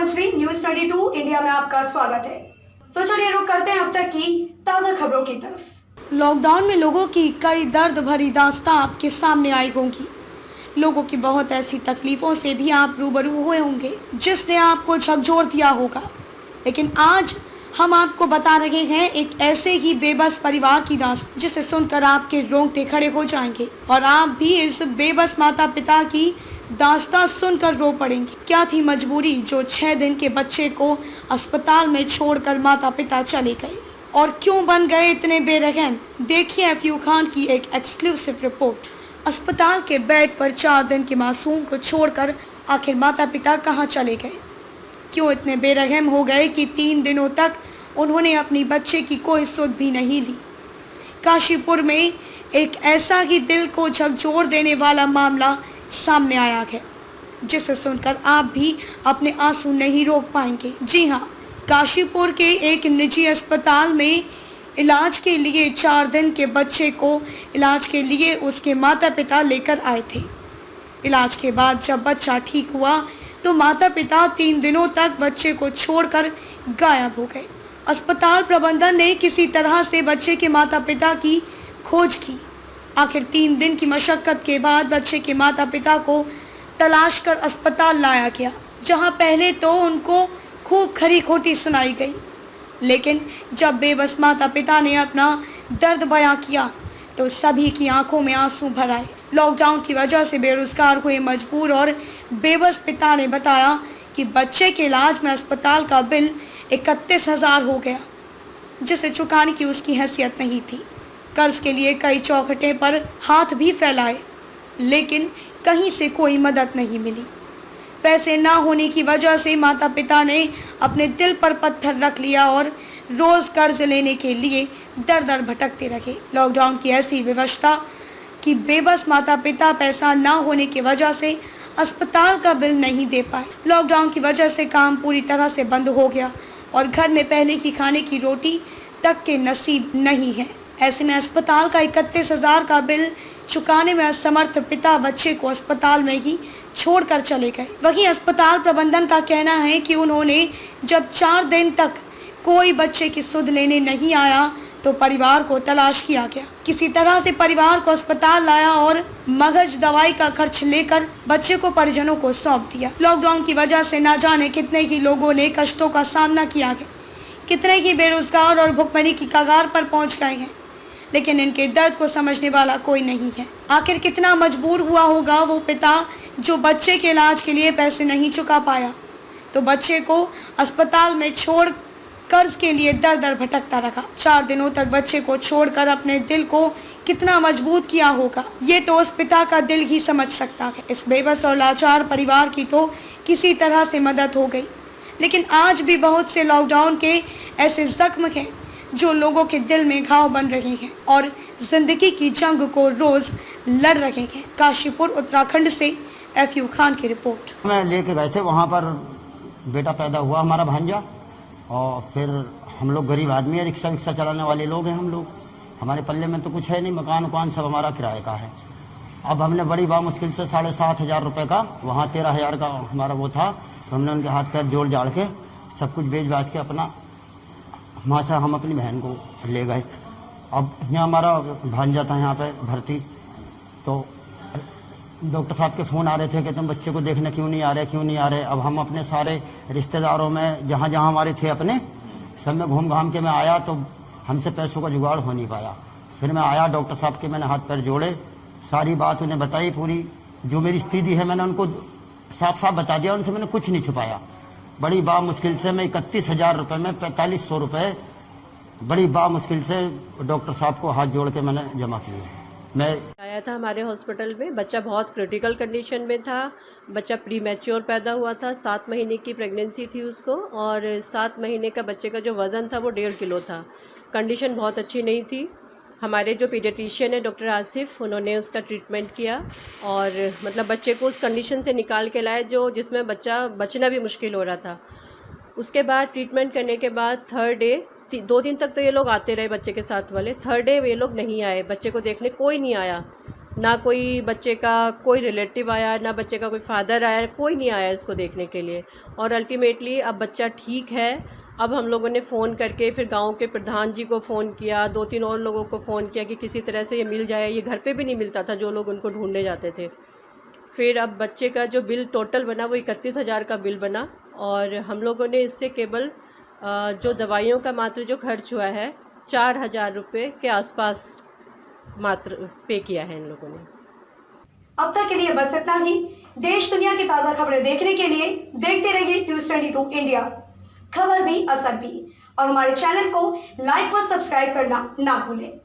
Anjali, news 22 India में आपका स्वागत है। तो चलिए रुक करते हैं अब तक की ताजा खबरों की तरफ। लॉकडाउन में लोगों की कई दर्द भरी दास्तां आपके सामने आई होंगी। लोगों की बहुत ऐसी तकलीफों से भी आप रूबरू हुए होंगे जिसने आपको झकझोर दिया होगा। लेकिन आज हम आपको बता रहे हैं एक ऐसे ही बेबस परिवार की दास्तां जिसे सुनकर आपके रोंगटे खड़े हो जाएंगे और आप भी इस बेबस माता पिता की दास्तां सुनकर रो पड़ेंगे। क्या थी मजबूरी जो 6 दिन के बच्चे को अस्पताल में छोड़कर माता पिता चले गए और क्यों बन गए इतने बेरहम? देखिए FU खान की एक एक्सक्लूसिव रिपोर्ट। अस्पताल के बेड पर 4 दिन के मासूम को छोड़कर आखिर माता पिता कहां चले गए? क्यों इतने बेरहम हो गए कि 3 दिनों तक उन्होंने अपनी बच्चे की कोई सुध भी नहीं ली? काशीपुर में एक ऐसा ही दिल को झकझोर देने वाला मामला सामने आया है जिसे सुनकर आप भी अपने आंसू नहीं रोक पाएंगे। जी हाँ, काशीपुर के एक निजी अस्पताल में इलाज के लिए 4 दिन के बच्चे को इलाज के लिए उसके माता पिता लेकर आए थे। इलाज के बाद जब बच्चा ठीक हुआ तो माता पिता 3 दिनों तक बच्चे को छोड़कर गायब हो गए। अस्पताल प्रबंधन ने किसी तरह से बच्चे के माता पिता की खोज की। आखिर 3 दिन की मशक्कत के बाद बच्चे के माता पिता को तलाश कर अस्पताल लाया गया, जहां पहले तो उनको खूब खरी खोटी सुनाई गई, लेकिन जब बेबस माता पिता ने अपना दर्द बयां किया तो सभी की आंखों में आंसू भर आए। लॉकडाउन की वजह से बेरोजगार हुए मजबूर और बेबस पिता ने बताया कि बच्चे के इलाज में अस्पताल का बिल 31,000 हो गया, जिसे चुकाने की उसकी हैसियत नहीं थी। कर्ज के लिए कई चौखटे पर हाथ भी फैलाए, लेकिन कहीं से कोई मदद नहीं मिली। पैसे ना होने की वजह से माता पिता ने अपने दिल पर पत्थर रख लिया और रोज़ कर्ज लेने के लिए दर दर भटकते रहे। लॉकडाउन की ऐसी व्यवस्था कि बेबस माता पिता पैसा ना होने की वजह से अस्पताल का बिल नहीं दे पाए। लॉकडाउन की वजह से काम पूरी तरह से बंद हो गया और घर में पहले की खाने की रोटी तक के नसीब नहीं है। ऐसे में अस्पताल का 31,000 का बिल चुकाने में असमर्थ पिता बच्चे को अस्पताल में ही छोड़कर चले गए। वहीं अस्पताल प्रबंधन का कहना है कि उन्होंने जब 4 दिन तक कोई बच्चे की सुध लेने नहीं आया तो परिवार को तलाश किया गया। किसी तरह से परिवार को अस्पताल लाया और मगज दवाई का खर्च लेकर बच्चे को परिजनों को सौंप दिया। लॉकडाउन की वजह से ना जाने कितने ही लोगों ने कष्टों का सामना किया है, कितने ही बेरोजगार और भुखमरी की कगार पर पहुंच गए हैं, लेकिन इनके दर्द को समझने वाला कोई नहीं है। आखिर कितना मजबूर हुआ होगा वो पिता जो बच्चे के इलाज के लिए पैसे नहीं चुका पाया, तो बच्चे को अस्पताल में छोड़ कर्ज के लिए दर दर भटकता रहा। 4 दिनों तक बच्चे को छोड़कर अपने दिल को कितना मजबूत किया होगा, ये तो उस पिता का दिल ही समझ सकता है। इस बेबस और लाचार परिवार की तो किसी तरह से मदद हो गई, लेकिन आज भी बहुत से लॉकडाउन के ऐसे जख्म हैं जो लोगों के दिल में घाव बन रहे हैं और जिंदगी की जंग को रोज लड़ रहे हैं। काशीपुर उत्तराखंड से FU खान की रिपोर्ट। मैं लेके गए थे, वहाँ पर बेटा पैदा हुआ हमारा भांजा, और फिर हम लोग गरीब आदमी है, रिक्शा विक्शा चलाने वाले लोग हैं हम लोग। हमारे पल्ले में तो कुछ है नहीं, मकान उकान सब हमारा किराए का है। अब हमने बड़ी मुश्किल से 7,500 रुपये का, वहाँ 13,000 का हमारा वो था, तो हमने उनके हाथ पैर जोड़ जाड़ के सब कुछ बेच बाच के अपना वहाँ से हम अपनी बहन को ले गए। अब यहाँ हमारा भांजा था यहाँ पे भर्ती, तो डॉक्टर साहब के फ़ोन आ रहे थे कि तुम बच्चे को देखने क्यों नहीं आ रहे। अब हम अपने सारे रिश्तेदारों में जहाँ जहाँ हमारे थे अपने सब में घूम घाम के मैं आया, तो हमसे पैसों का जुगाड़ हो नहीं पाया। फिर मैं आया, डॉक्टर साहब के मैंने हाथ पैर जोड़े, सारी बात उन्हें बताई, पूरी जो मेरी स्थिति है मैंने उनको साफ साफ बता दिया, उनसे मैंने कुछ नहीं छुपाया। बड़ी मुश्किल से मैं 31,000 रुपये में 4,500 रुपये बड़ी मुश्किल से डॉक्टर साहब को हाथ जोड़ के मैंने जमा किए। मैं आया था हमारे हॉस्पिटल में, बच्चा बहुत क्रिटिकल कंडीशन में था। बच्चा प्री मैच्योर पैदा हुआ था, 7 महीने की प्रेगनेंसी थी उसको, और 7 महीने का बच्चे का जो वज़न था वो 1.5 किलो था। कंडीशन बहुत अच्छी नहीं थी। हमारे जो पीडियाट्रिशियन है डॉक्टर आसिफ, उन्होंने उसका ट्रीटमेंट किया और मतलब बच्चे को उस कंडीशन से निकाल के लाए जिसमें बच्चा बचना भी मुश्किल हो रहा था। उसके बाद ट्रीटमेंट करने के बाद 3rd डे 2 दिन तक तो ये लोग आते रहे बच्चे के साथ वाले। 3rd डे ये लोग नहीं आए, बच्चे को देखने कोई नहीं आया। ना कोई बच्चे का कोई रिलेटिव आया, ना बच्चे का कोई फादर आया, कोई नहीं आया इसको देखने के लिए। और अल्टीमेटली अब बच्चा ठीक है। अब हम लोगों ने फ़ोन करके फिर गांव के प्रधान जी को फ़ोन किया, 2-3 और लोगों को फ़ोन किया कि किसी तरह से ये मिल जाए। ये घर पे भी नहीं मिलता था, जो लोग उनको ढूंढने जाते थे। फिर अब बच्चे का जो बिल टोटल बना वो 31,000 का बिल बना, और हम लोगों ने इससे केवल जो दवाइयों का मात्र जो खर्च हुआ है 4,000 रुपये के आसपास मात्र पे किया है इन लोगों ने। अब तक के लिए बस इतना ही। देश दुनिया की ताज़ा खबरें देखने के लिए देखते रहिए न्यूज़ 22 इंडिया, खबर भी असर भी। और हमारे चैनल को लाइक व सब्सक्राइब करना ना भूलें।